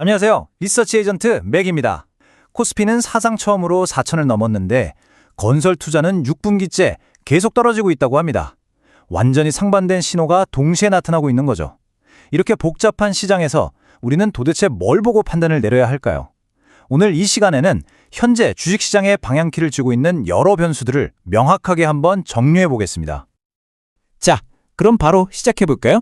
안녕하세요. 리서치 에이전트 맥입니다. 코스피는 사상 처음으로 4천을 넘었는데 건설 투자는 6분기째 계속 떨어지고 있다고 합니다. 완전히 상반된 신호가 동시에 나타나고 있는 거죠. 이렇게 복잡한 시장에서 우리는 도대체 뭘 보고 판단을 내려야 할까요? 오늘 이 시간에는 현재 주식시장의 방향키를 쥐고 있는 여러 변수들을 명확하게 한번 정리해 보겠습니다. 자, 그럼 바로 시작해 볼까요?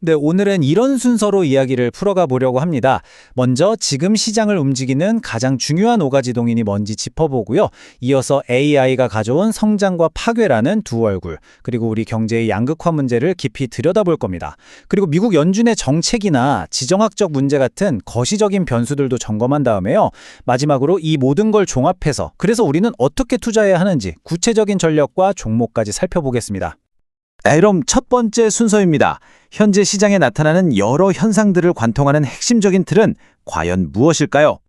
네, 오늘은 이런 순서로 이야기를 풀어가 보려고 합니다. 먼저 지금 시장을 움직이는 가장 중요한 5가지 동인이 뭔지 짚어보고요. 이어서 AI가 가져온 성장과 파괴라는 두 얼굴, 그리고 우리 경제의 양극화 문제를 깊이 들여다볼 겁니다. 그리고 미국 연준의 정책이나 지정학적 문제 같은 거시적인 변수들도 점검한 다음에요. 마지막으로 이 모든 걸 종합해서 그래서 우리는 어떻게 투자해야 하는지 구체적인 전략과 종목까지 살펴보겠습니다. 그럼 첫 번째 순서입니다. 현재 시장에 나타나는 여러 현상들을 관통하는 핵심적인 틀은 과연 무엇일까요?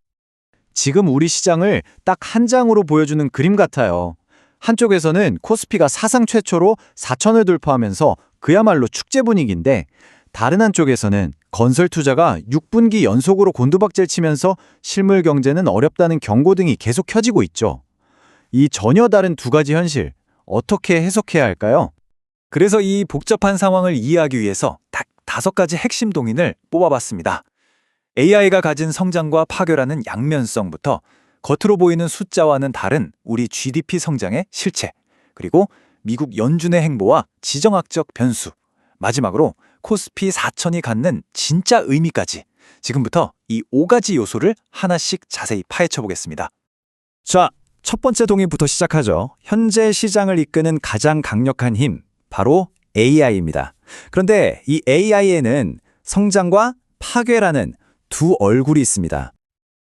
지금 우리 시장을 딱 한 장으로 보여주는 그림 같아요. 한쪽에서는 코스피가 사상 최초로 4천을 돌파하면서 그야말로 축제 분위기인데, 다른 한쪽에서는 건설 투자가 6분기 연속으로 곤두박질 치면서 실물 경제는 어렵다는 경고등이 계속 켜지고 있죠. 이 전혀 다른 두 가지 현실, 어떻게 해석해야 할까요? 그래서 이 복잡한 상황을 이해하기 위해서 딱 5가지 핵심 동인을 뽑아봤습니다. AI가 가진 성장과 파괴라는 양면성부터 겉으로 보이는 숫자와는 다른 우리 GDP 성장의 실체, 그리고 미국 연준의 행보와 지정학적 변수, 마지막으로 코스피 4천이 갖는 진짜 의미까지 지금부터 이 5가지 요소를 하나씩 자세히 파헤쳐 보겠습니다. 자, 첫 번째 동인부터 시작하죠. 현재 시장을 이끄는 가장 강력한 힘, 바로 AI입니다. 그런데 이 AI에는 성장과 파괴라는 두 얼굴이 있습니다.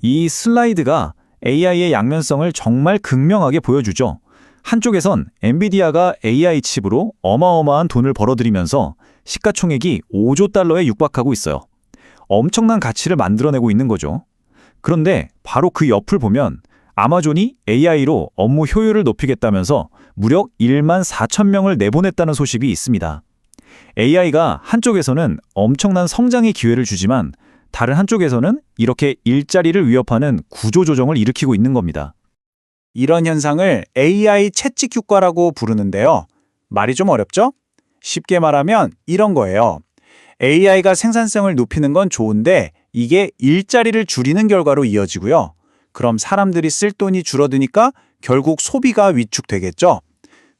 이 슬라이드가 AI의 양면성을 정말 극명하게 보여주죠. 한쪽에선 엔비디아가 AI 칩으로 어마어마한 돈을 벌어들이면서 시가총액이 5조 달러에 육박하고 있어요. 엄청난 가치를 만들어내고 있는 거죠. 그런데 바로 그 옆을 보면 아마존이 AI로 업무 효율을 높이겠다면서 무려 1만 4천 명을 내보냈다는 소식이 있습니다. AI가 한쪽에서는 엄청난 성장의 기회를 주지만 다른 한쪽에서는 이렇게 일자리를 위협하는 구조조정을 일으키고 있는 겁니다. 이런 현상을 AI 채찍 효과라고 부르는데요. 말이 좀 어렵죠? 쉽게 말하면 이런 거예요. AI가 생산성을 높이는 건 좋은데 이게 일자리를 줄이는 결과로 이어지고요. 그럼 사람들이 쓸 돈이 줄어드니까 결국 소비가 위축되겠죠.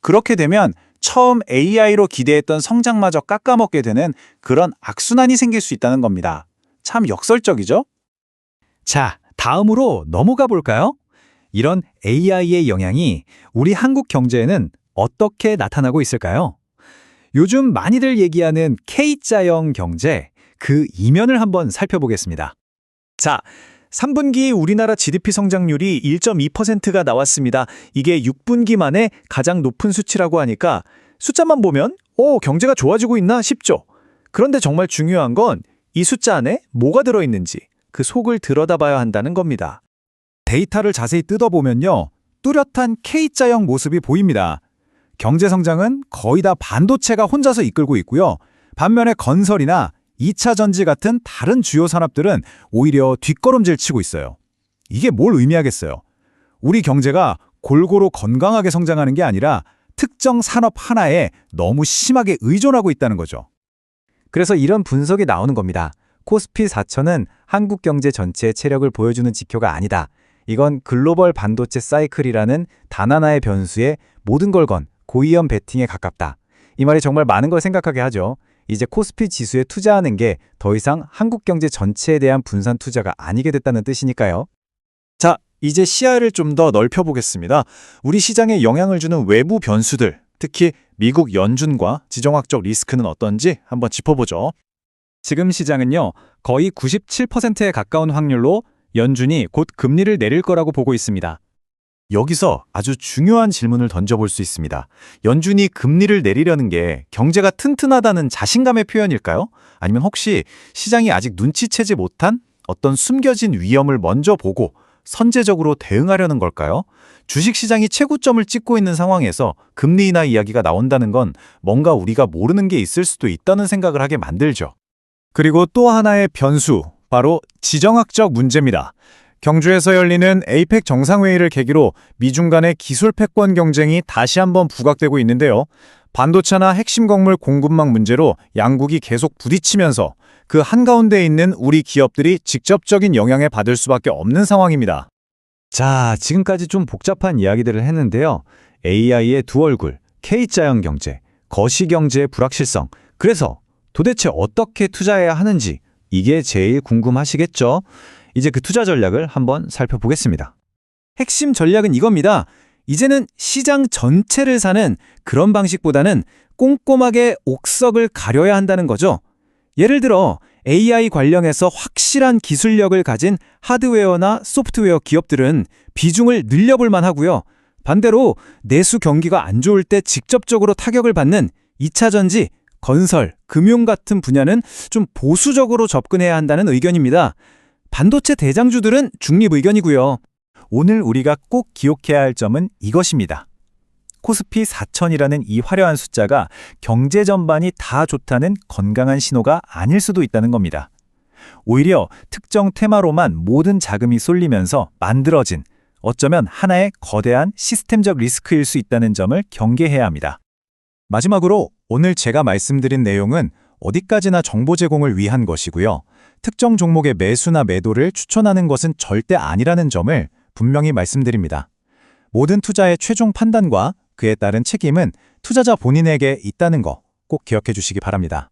그렇게 되면 처음 AI로 기대했던 성장마저 깎아먹게 되는 그런 악순환이 생길 수 있다는 겁니다. 참 역설적이죠? 자, 다음으로 넘어가 볼까요? 이런 AI의 영향이 우리 한국 경제에는 어떻게 나타나고 있을까요? 요즘 많이들 얘기하는 K자형 경제, 그 이면을 한번 살펴보겠습니다. 자, 3분기 우리나라 GDP 성장률이 1.2%가 나왔습니다. 이게 6분기 만에 가장 높은 수치라고 하니까 숫자만 보면 경제가 좋아지고 있나 싶죠. 그런데 정말 중요한 건 이 숫자 안에 뭐가 들어있는지 그 속을 들여다봐야 한다는 겁니다. 데이터를 자세히 뜯어보면요, 뚜렷한 K자형 모습이 보입니다. 경제 성장은 거의 다 반도체가 혼자서 이끌고 있고요. 반면에 건설이나 2차 전지 같은 다른 주요 산업들은 오히려 뒷걸음질 치고 있어요. 이게 뭘 의미하겠어요? 우리 경제가 골고루 건강하게 성장하는 게 아니라 특정 산업 하나에 너무 심하게 의존하고 있다는 거죠. 그래서 이런 분석이 나오는 겁니다. 코스피 4천은 한국 경제 전체의 체력을 보여주는 지표가 아니다. 이건 글로벌 반도체 사이클이라는 단 하나의 변수에 모든 걸 건 고위험 베팅에 가깝다. 이 말이 정말 많은 걸 생각하게 하죠. 이제 코스피 지수에 투자하는 게 더 이상 한국 경제 전체에 대한 분산 투자가 아니게 됐다는 뜻이니까요. 자, 이제 시야를 좀 더 넓혀보겠습니다. 우리 시장에 영향을 주는 외부 변수들, 특히 미국 연준과 지정학적 리스크는 어떤지 한번 짚어보죠. 지금 시장은요, 거의 97%에 가까운 확률로 연준이 곧 금리를 내릴 거라고 보고 있습니다. 여기서 아주 중요한 질문을 던져볼 수 있습니다. 연준이 금리를 내리려는 게 경제가 튼튼하다는 자신감의 표현일까요? 아니면 혹시 시장이 아직 눈치채지 못한 어떤 숨겨진 위험을 먼저 보고 선제적으로 대응하려는 걸까요? 주식시장이 최고점을 찍고 있는 상황에서 금리 인하 이야기가 나온다는 건 뭔가 우리가 모르는 게 있을 수도 있다는 생각을 하게 만들죠. 그리고 또 하나의 변수, 바로 지정학적 문제입니다. 경주에서 열리는 에이펙 정상회의를 계기로 미중 간의 기술 패권 경쟁이 다시 한번 부각되고 있는데요. 반도체나 핵심 광물 공급망 문제로 양국이 계속 부딪히면서 그 한가운데 있는 우리 기업들이 직접적인 영향을 받을 수밖에 없는 상황입니다. 자, 지금까지 좀 복잡한 이야기들을 했는데요. AI의 두 얼굴, K자형 경제, 거시경제의 불확실성. 그래서 도대체 어떻게 투자해야 하는지 이게 제일 궁금하시겠죠? 이제 그 투자 전략을 한번 살펴보겠습니다. 핵심 전략은 이겁니다. 이제는 시장 전체를 사는 그런 방식보다는 꼼꼼하게 옥석을 가려야 한다는 거죠. 예를 들어 AI 관련해서 확실한 기술력을 가진 하드웨어나 소프트웨어 기업들은 비중을 늘려볼 만하고요. 반대로 내수 경기가 안 좋을 때 직접적으로 타격을 받는 2차 전지, 건설, 금융 같은 분야는 좀 보수적으로 접근해야 한다는 의견입니다. 반도체 대장주들은 중립 의견이고요. 오늘 우리가 꼭 기억해야 할 점은 이것입니다. 코스피 4000이라는 이 화려한 숫자가 경제 전반이 다 좋다는 건강한 신호가 아닐 수도 있다는 겁니다. 오히려 특정 테마로만 모든 자금이 쏠리면서 만들어진 어쩌면 하나의 거대한 시스템적 리스크일 수 있다는 점을 경계해야 합니다. 마지막으로 오늘 제가 말씀드린 내용은 어디까지나 정보 제공을 위한 것이고요. 특정 종목의 매수나 매도를 추천하는 것은 절대 아니라는 점을 분명히 말씀드립니다. 모든 투자의 최종 판단과 그에 따른 책임은 투자자 본인에게 있다는 거 꼭 기억해 주시기 바랍니다.